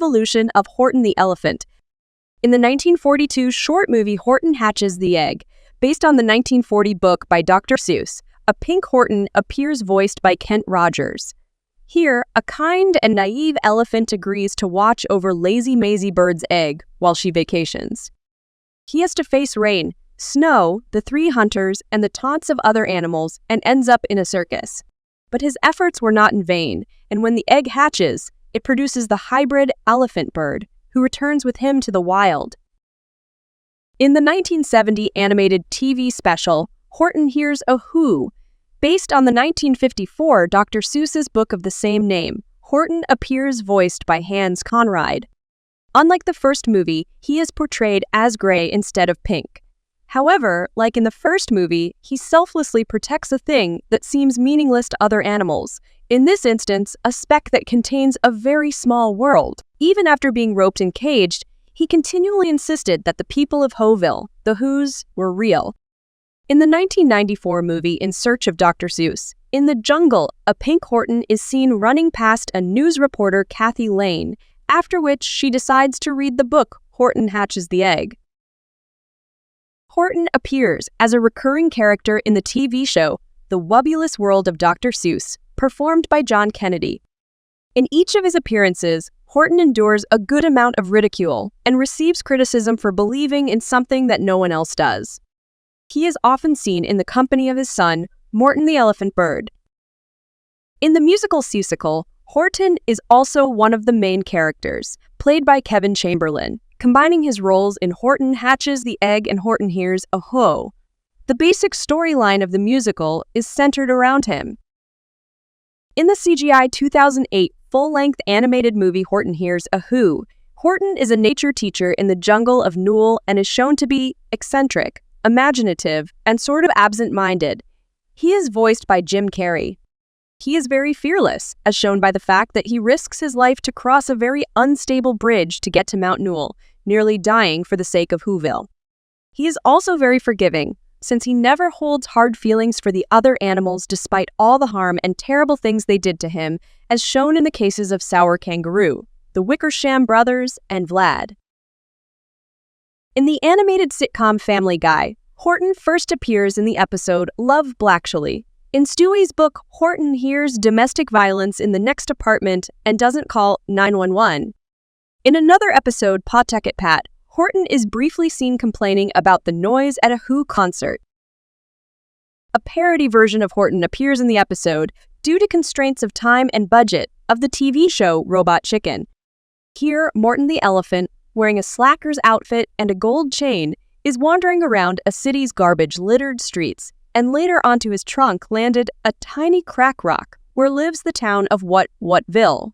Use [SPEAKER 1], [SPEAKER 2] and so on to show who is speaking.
[SPEAKER 1] evolution of Horton the Elephant. In the 1942 short movie Horton Hatches the Egg, based on the 1940 book by Dr. Seuss, a pink Horton appears voiced by Kent Rogers. Here, a kind and naive elephant agrees to watch over lazy Maisie Bird's egg while she vacations. He has to face rain, snow, the three hunters, and the taunts of other animals, and ends up in a circus. But his efforts were not in vain, and when the egg hatches, it produces the hybrid elephant bird, who returns with him to the wild. In the 1970 animated TV special, Horton Hears a Who, based on the 1954 Dr. Seuss's book of the same name, Horton appears voiced by Hans Conried. Unlike the first movie, he is portrayed as gray instead of pink. However, like in the first movie, he selflessly protects a thing that seems meaningless to other animals. In this instance, a speck that contains a very small world. Even after being roped and caged, he continually insisted that the people of Whoville, the Whos, were real. In the 1994 movie In Search of Dr. Seuss, in the jungle, a pink Horton is seen running past a news reporter, Kathy Lane, after which she decides to read the book Horton Hatches the Egg. Horton appears as a recurring character in the TV show The Wubbulous World of Dr. Seuss, performed by John Kennedy. In each of his appearances, Horton endures a good amount of ridicule and receives criticism for believing in something that no one else does. He is often seen in the company of his son, Morton the Elephant Bird. In the musical Seussical, Horton is also one of the main characters, played by Kevin Chamberlain, combining his roles in Horton Hatches the Egg and Horton Hears a Who. The basic storyline of the musical is centered around him. In the CGI 2008 full-length animated movie Horton Hears a Who, Horton is a nature teacher in the jungle of Newell and is shown to be eccentric, imaginative, and sort of absent-minded. He is voiced by Jim Carrey. He is very fearless, as shown by the fact that he risks his life to cross a very unstable bridge to get to Mount Newell, nearly dying for the sake of Whoville. He is also very forgiving, since he never holds hard feelings for the other animals despite all the harm and terrible things they did to him, as shown in the cases of Sour Kangaroo, the Wickersham Brothers, and Vlad. In the animated sitcom Family Guy, Horton first appears in the episode Love Blackshally. In Stewie's book, Horton hears domestic violence in the next apartment and doesn't call 911. In another episode, Pawtucket Pat, Horton is briefly seen complaining about the noise at a Who concert. A parody version of Horton appears in the episode, due to constraints of time and budget, of the TV show Robot Chicken. Here, Morton the Elephant, wearing a slacker's outfit and a gold chain, is wandering around a city's garbage-littered streets, and later onto his trunk landed a tiny crack rock where lives the town of Whattville.